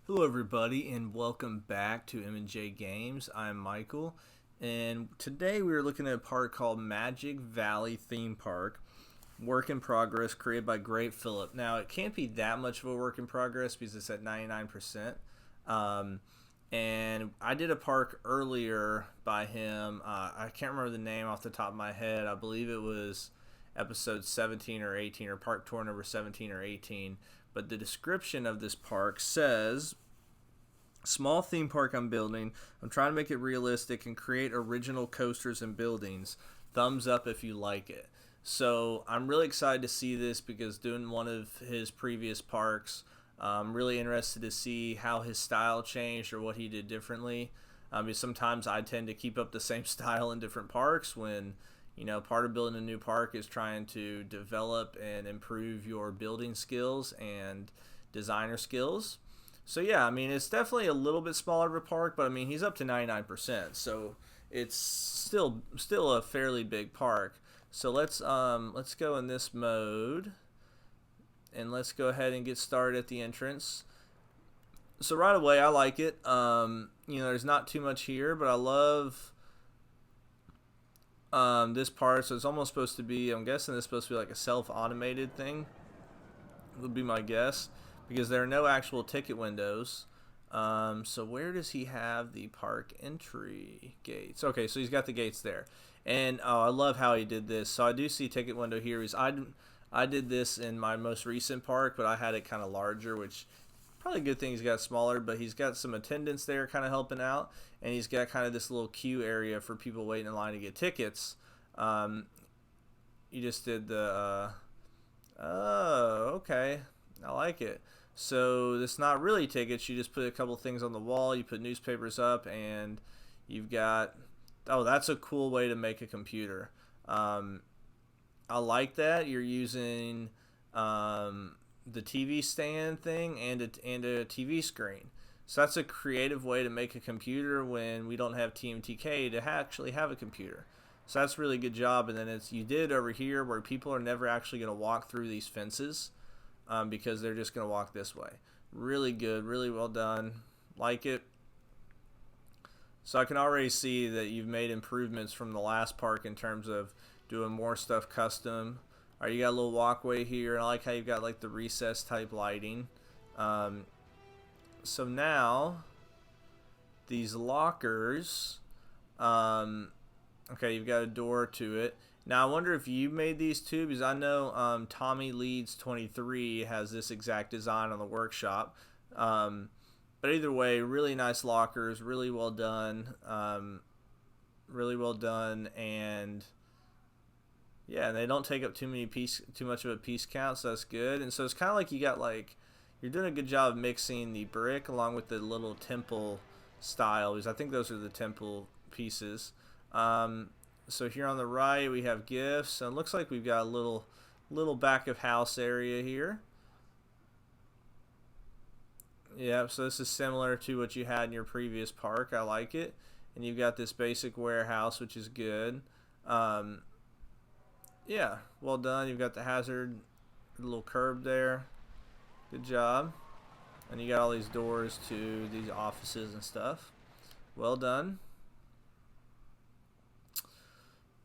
Hello everybody and welcome back to M&J Games. I'm Michael and today we are looking at a park called Magic Valley Theme Park. Work in progress created by Great Phillip. Now it can't be that much of a work in progress because it's at 99%. And I did a park earlier by him. I can't remember the name off the top of my head. I believe it was episode 17 or 18 or ParkTour number 17 or 18. But the description of this park says, small theme park I'm building. I'm trying to make it realistic and create original coasters and buildings. Thumbs up if you like it. So I'm really excited to see this because doing one of his previous parks, I'm really interested to see how his style changed or what he did differently. Because sometimes I tend to keep up the same style in different parks when, you know, part of building a new park is trying to develop and improve your building skills and designer skills. So yeah, I mean, it's definitely a little bit smaller of a park, but I mean, he's up to 99%, so it's still a fairly big park. So let's go in this mode, and let's go ahead and get started at the entrance. So right away, I like it. You know, there's not too much here, but I love this part. So it's almost supposed to be, I'm guessing this is supposed to be like a self-automated thing, would be my guess, because there are no actual ticket windows. So where does he have the park entry gates? Okay, so he's got the gates there. And oh, I love how he did this. So I do see ticket window here. I did this in my most recent park, but I had it kind of larger, which probably a good thing he's got smaller, but he's got some attendants there kind of helping out, and he's got kind of this little queue area for people waiting in line to get tickets. You just did the oh, okay, I like it. So it's not really tickets, you just put a couple things on the wall, you put newspapers up, and you've got, oh, that's a cool way to make a computer. I like that you're using the TV stand thing and a TV screen. So that's a creative way to make a computer when we don't have TMTK to actually have a computer. So that's a really good job. And then you did over here where people are never actually going to walk through these fences because they're just going to walk this way. Really good, really well done. Like it. So I can already see that you've made improvements from the last park in terms of doing more stuff custom. Alright, you got a little walkway here. I like how you've got like the recess type lighting. So now these lockers, okay, you've got a door to it. Now I wonder if you made these too, because I know Tommy Leeds 23 has this exact design on the workshop. But either way, really nice lockers, really well done, and yeah, they don't take up too much of a piece count, so that's good. And so it's kind of like you got like, you're doing a good job of mixing the brick along with the little temple style, because I think those are the temple pieces. So here on the right we have gifts, and it looks like we've got a little back of house area here. Yeah, so this is similar to what you had in your previous park. I like it. And you've got this basic warehouse, which is good. Yeah, well done. You've got the hazard, the little curb there. Good job. And you got all these doors to these offices and stuff. Well done.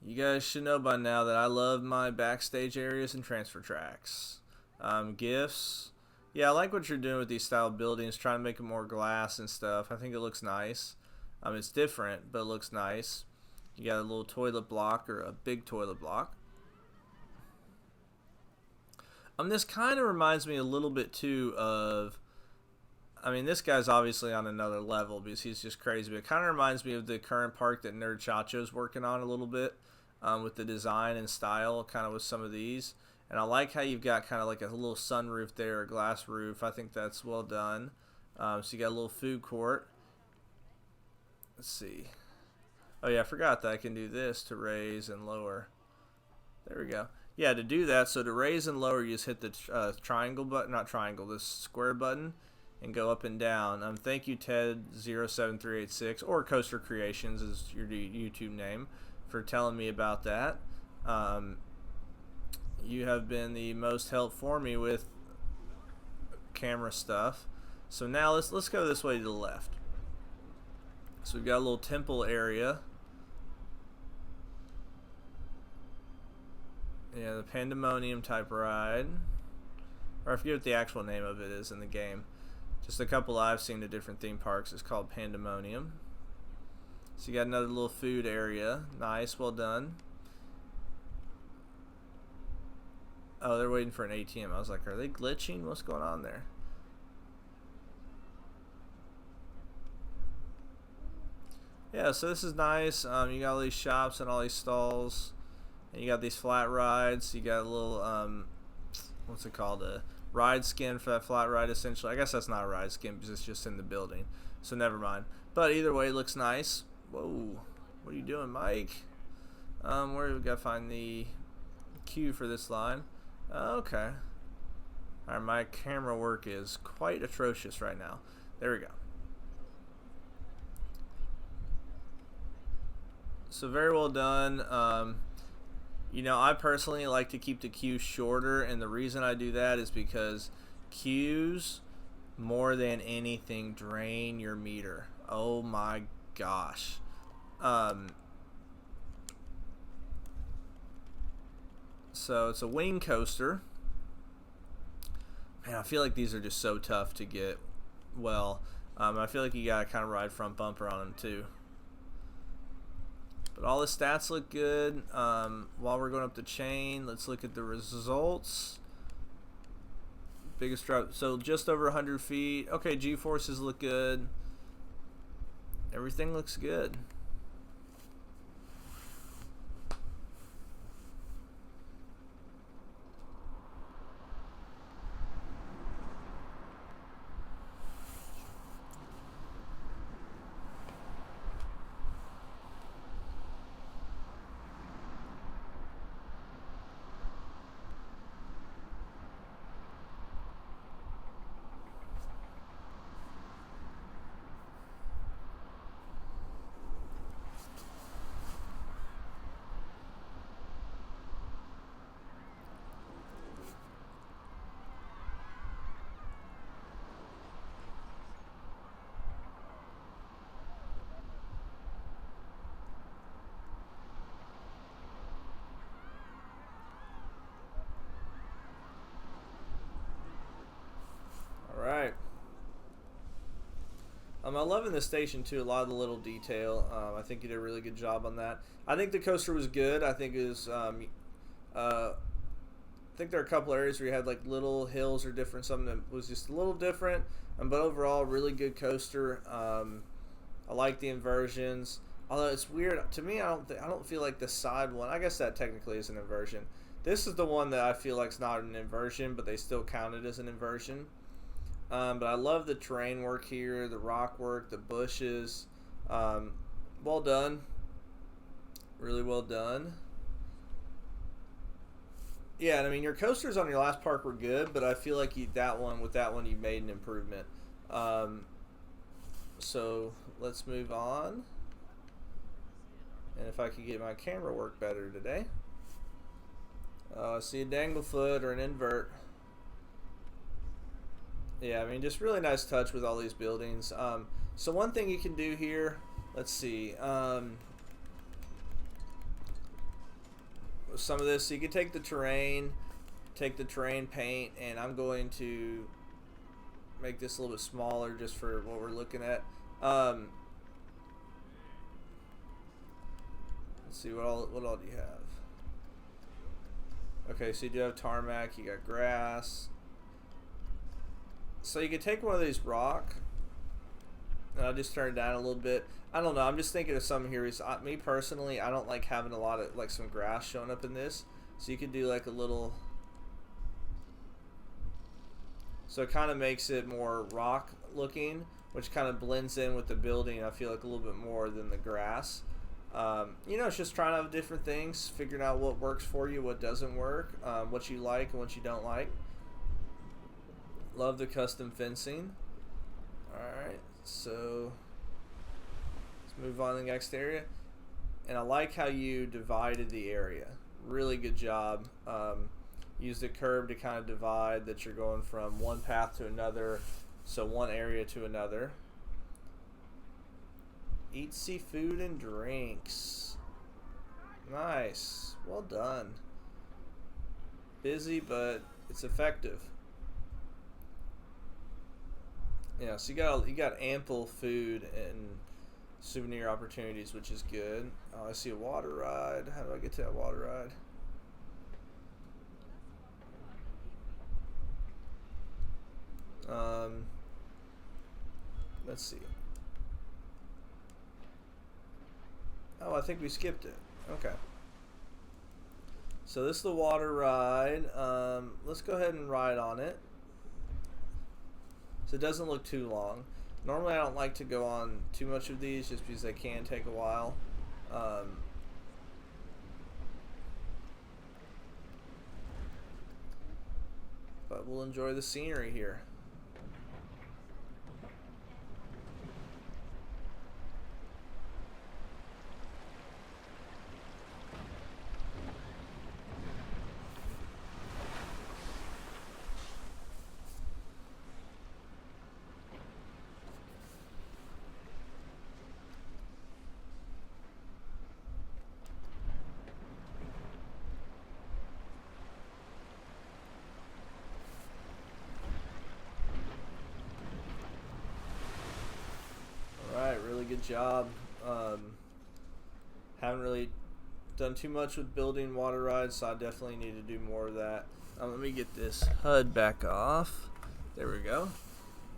You guys should know by now that I love my backstage areas and transfer tracks. Gifts. Yeah, I like what you're doing with these style buildings, trying to make it more glass and stuff. I think it looks nice. It's different, but it looks nice. You got a little toilet block, or a big toilet block. This kind of reminds me a little bit too of, I mean, this guy's obviously on another level because he's just crazy, but it kind of reminds me of the current park that Nerd Chacho's working on a little bit, with the design and style, kind of with some of these. And I like how you've got kind of like a little sunroof there, a glass roof. I think that's well done. So you got a little food court. Let's see. Oh yeah, I forgot that I can do this to raise and lower. There we go. Yeah, to do that, so to raise and lower, you just hit the triangle button, not triangle, this square button, and go up and down. Thank you, Ted07386, or Coaster Creations is your YouTube name, for telling me about that. You have been the most help for me with camera stuff. So now let's go this way to the left. So we've got a little temple area. Yeah, the Pandemonium type ride. Or I forget what the actual name of it is in the game. Just a couple I've seen at different theme parks. It's called Pandemonium. So you got another little food area. Nice, well done. Oh, they're waiting for an ATM. I was like, are they glitching? What's going on there? Yeah, so this is nice. You got all these shops and all these stalls. And you got these flat rides. You got a little, what's it called? A ride skin for that flat ride, essentially. I guess that's not a ride skin because it's just in the building. So never mind. But either way, it looks nice. Whoa. What are you doing, Mike? Where do we got to find the queue for this line? Okay. Alright, my camera work is quite atrocious right now. There we go. So very well done. You know, I personally like to keep the queue shorter, and the reason I do that is because queues, more than anything, drain your meter. Oh my gosh. So it's a wing coaster. Man, I feel like these are just so tough to get well. I feel like you gotta kind of ride front bumper on them too. But all the stats look good. While we're going up the chain, let's look at the results. Biggest drop, so just over 100 feet. Okay, G-forces look good. Everything looks good. Alright. I'm loving this station too. A lot of the little detail. I think you did a really good job on that. I think the coaster was good. I think it was. I think there are a couple areas where you had like little hills or different, something that was just a little different. But overall, really good coaster. I like the inversions. Although it's weird to me, I don't feel like the side one. I guess that technically is an inversion. This is the one that I feel like is not an inversion, but they still count it as an inversion. But I love the terrain work here, the rock work, the bushes. Well done. Really well done. Yeah, and I mean, your coasters on your last park were good, but I feel like with that one, you made an improvement. So let's move on. And if I could get my camera work better today. I see a danglefoot or an invert. Yeah, I mean, just really nice touch with all these buildings. So one thing you can do here, let's see. Some of this, so you can take the terrain paint, and I'm going to make this a little bit smaller just for what we're looking at. Let's see, what all do you have? Okay, so you do have tarmac, you got grass. So you could take one of these rock, and I'll just turn it down a little bit. I don't know, I'm just thinking of some here. Me personally, I don't like having a lot of, like, some grass showing up in this. So you could do like a little, so it kind of makes it more rock looking, which kind of blends in with the building, I feel like, a little bit more than the grass. You know, it's just trying out different things, figuring out what works for you, what doesn't work, what you like and what you don't like. Love the custom fencing. Alright, so let's move on to the next area. And I like how you divided the area. Really good job. Use the curb to kind of divide that you're going from one path to another. So one area to another. Eat seafood and drinks. Nice. Well done. Busy, but it's effective. Yeah, so you got ample food and souvenir opportunities, which is good. Oh, I see a water ride. How do I get to that water ride? Let's see. Oh, I think we skipped it. Okay. So this is the water ride. Let's go ahead and ride on it. So it doesn't look too long. Normally I don't like to go on too much of these just because they can take a while. But we'll enjoy the scenery here. Really good job. Haven't really done too much with building water rides, so I definitely need to do more of that. Let me get this HUD back off. There we go.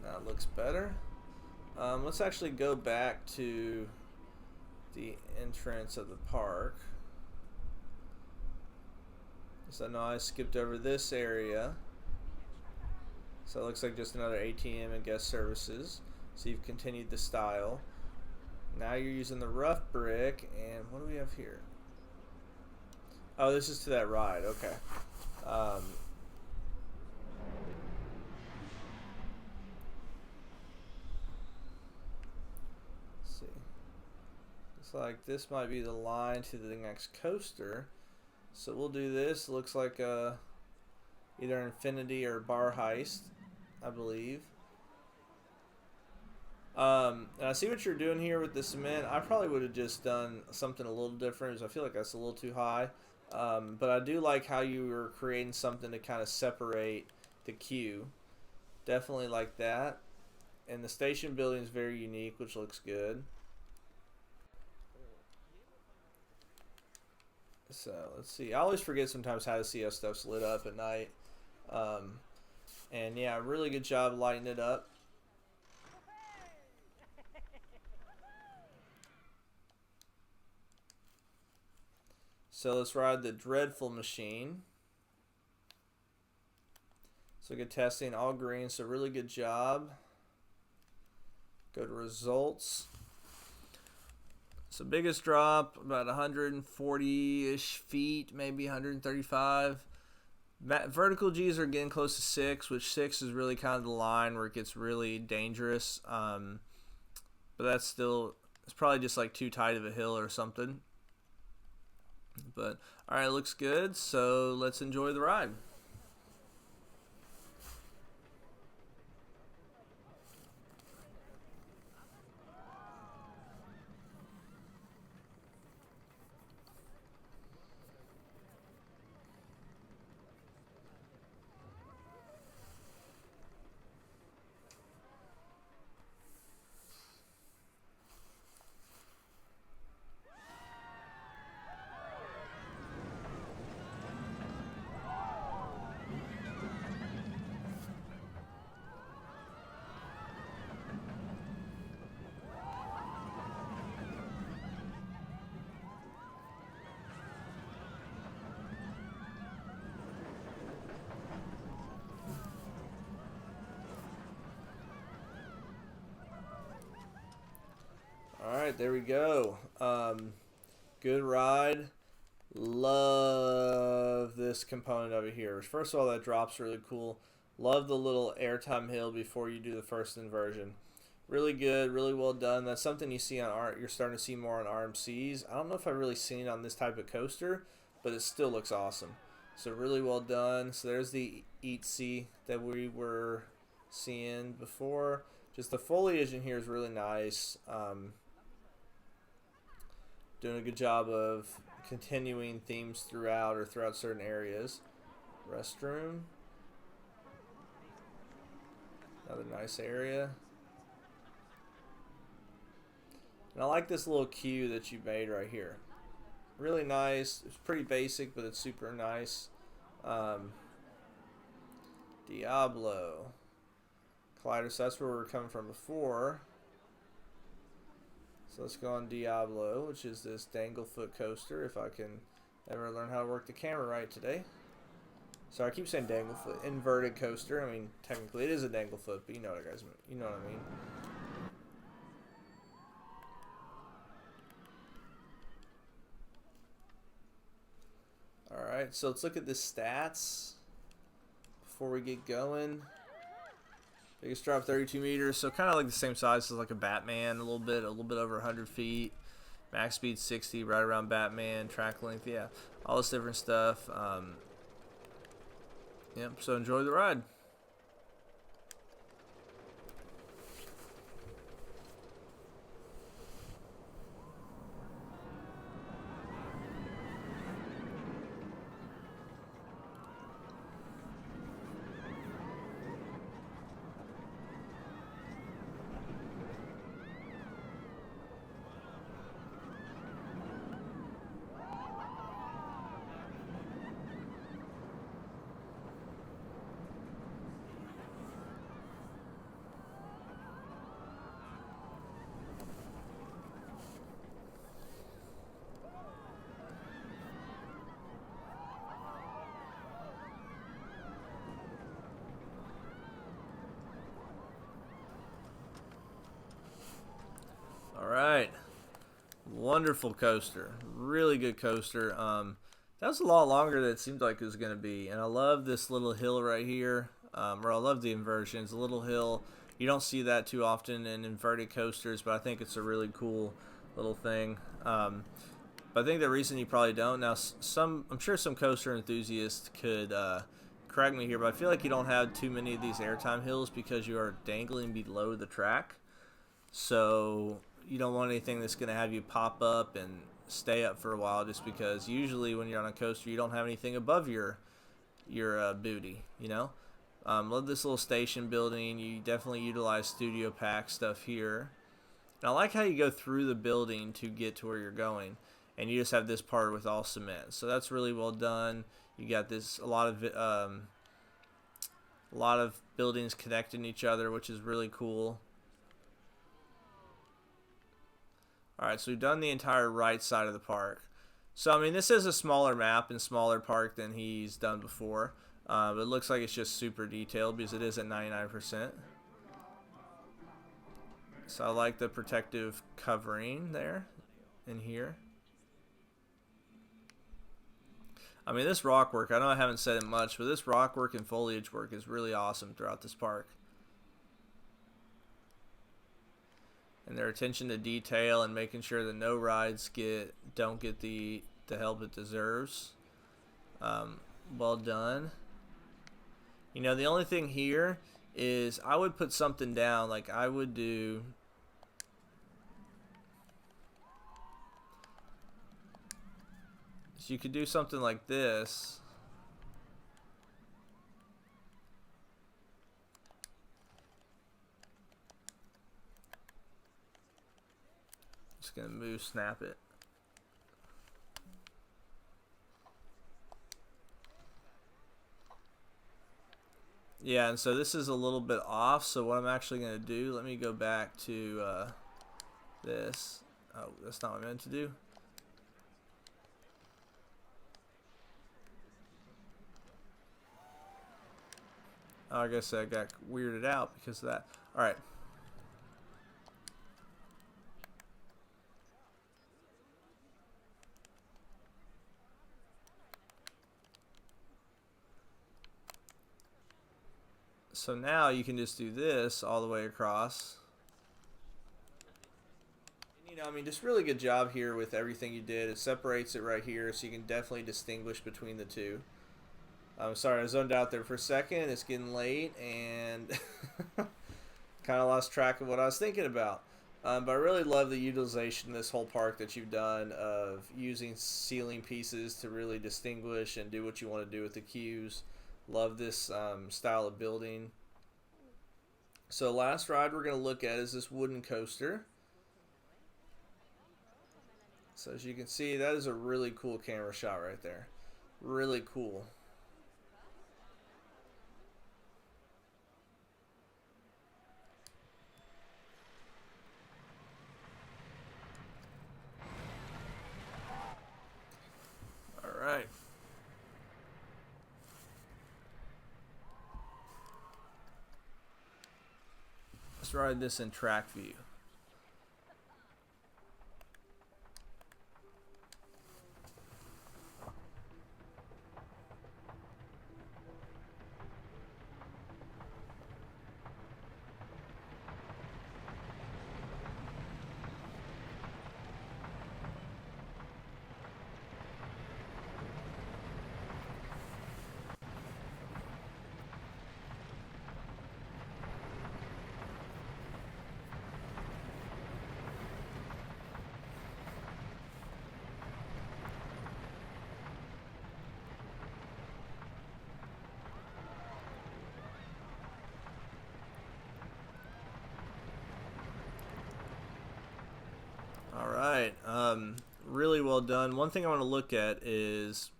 That looks better. Let's actually go back to the entrance of the park. So now I skipped over this area. So it looks like just another ATM and guest services. So you've continued the style. Now you're using the rough brick, and what do we have here? Oh, this is to that ride. Okay. Let's see. Looks like this might be the line to the next coaster. So we'll do this. Looks like either Infinity or Bar Heist, I believe. And I see what you're doing here with the cement. I probably would have just done something a little different, because I feel like that's a little too high. But I do like how you were creating something to kind of separate the queue. Definitely like that. And the station building is very unique, which looks good. So let's see. I always forget sometimes how to see how stuff's lit up at night. And yeah, really good job lighting it up. So let's ride the Dreadful Machine. So good testing, all green, so really good job. Go to results. So biggest drop, about 140-ish feet, maybe 135. Vertical G's are getting close to 6, which 6 is really kind of the line where it gets really dangerous. But that's still, it's probably just like too tight of a hill or something. But all right, looks good, so let's enjoy the ride. Alright, there we go. Good ride. Love this component over here. First of all, that drop's really cool. Love the little airtime hill before you do the first inversion. Really good, really well done. That's something you see on you're starting to see more on RMCs. I don't know if I've really seen it on this type of coaster, but it still looks awesome. So really well done. So there's the Eat See that we were seeing before. Just the foliage in here is really nice. Doing a good job of continuing themes throughout certain areas. Restroom. Another nice area. And I like this little queue that you made right here. Really nice. It's pretty basic, but it's super nice. Diablo. Collider, so that's where we were coming from before. So let's go on Diablo, which is this Danglefoot coaster, if I can ever learn how to work the camera right today. So I keep saying Danglefoot. Inverted coaster. I mean, technically it is a Danglefoot, but you know what, guys. You know what I mean. Alright, so let's look at the stats before we get going. Biggest drop 32 meters, so kind of like the same size as like a Batman, a little bit over 100 feet. Max speed 60, right around Batman. Track length, yeah, all this different stuff. Yep, so enjoy the ride. Alright, wonderful coaster, really good coaster. That was a lot longer than it seemed like it was going to be, and I love this little hill right here, or I love the inversion. It's a little hill. You don't see that too often in inverted coasters, but I think it's a really cool little thing. But I think the reason you probably don't, now I'm sure some coaster enthusiasts could correct me here, but I feel like you don't have too many of these airtime hills because you are dangling below the track. So you don't want anything that's going to have you pop up and stay up for a while, just because usually when you're on a coaster you don't have anything above your booty, you know. Love this little station building. You definitely utilize studio pack stuff here. And I like how you go through the building to get to where you're going, and you just have this part with all cement, so that's really well done. You got this a lot of buildings connecting each other, which is really cool. Alright, so we've done the entire right side of the park. So, I mean, this is a smaller map and smaller park than he's done before. But it looks like it's just super detailed because it is at 99%. So I like the protective covering there in here. I mean, this rock work, I know I haven't said it much, but this rock work and foliage work is really awesome throughout this park. And their attention to detail and making sure that no rides don't get the help it deserves. Well done. You know, the only thing here is I would put something down, like I would do. So you could do something like this. Just gonna move, snap it. Yeah, and so this is a little bit off, so what I'm actually gonna do, let me go back to this. Oh, that's not what I meant to do. Oh, I guess I got weirded out because of that. Alright. So now you can just do this all the way across. And, you know, I mean, just really good job here with everything you did. It separates it right here, so you can definitely distinguish between the two. I'm sorry, I zoned out there for a second. It's getting late and kind of lost track of what I was thinking about. But I really love the utilization of this whole park that you've done of using ceiling pieces to really distinguish and do what you want to do with the cues. Love this style of building. So last ride we're going to look at is this wooden coaster. So as you can see, that is a really cool camera shot right there. Really cool. All right. Let's ride this in track view. All right, really well done. One thing I want to look at is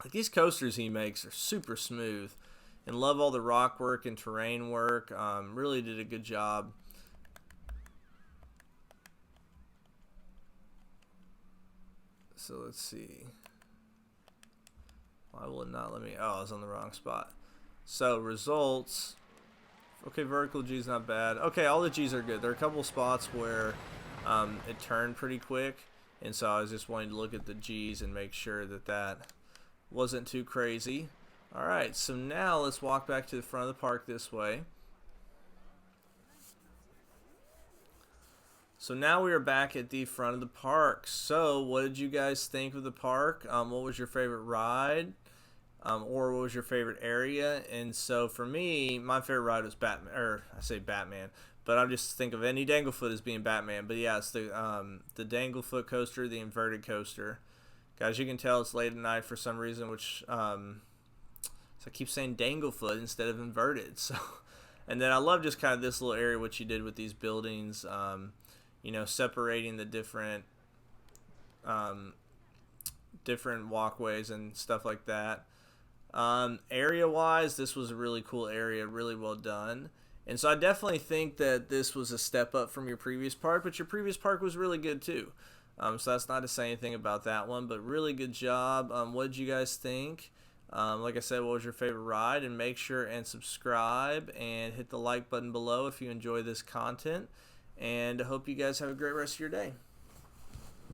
like these coasters he makes are super smooth, and love all the rock work and terrain work. Really did a good job. So let's see. Why will it not let me? Oh, I was on the wrong spot. So results. Okay, vertical G's not bad. Okay, all the G's are good. There are a couple spots where it turned pretty quick, and so I was just wanting to look at the G's and make sure that that wasn't too crazy. Alright, so now let's walk back to the front of the park this way. So now we are back at the front of the park. So what did you guys think of the park? What was your favorite ride? Or what was your favorite area? And so for me, my favorite ride was Batman, or I say Batman, but I just think of any Danglefoot as being Batman. But yeah, it's the Danglefoot coaster, the inverted coaster. Guys, you can tell it's late at night for some reason, which so I keep saying Danglefoot instead of inverted. So, and then I love just kind of this little area what you did with these buildings, you know, separating the different different walkways and stuff like that. Area wise, this was a really cool area, really well done. And so I definitely think that this was a step up from your previous park, but your previous park was really good too. So that's not to say anything about that one, but really good job. What did you guys think? Like I said, what was your favorite ride? And make sure and subscribe and hit the like button below if you enjoy this content. And I hope you guys have a great rest of your day.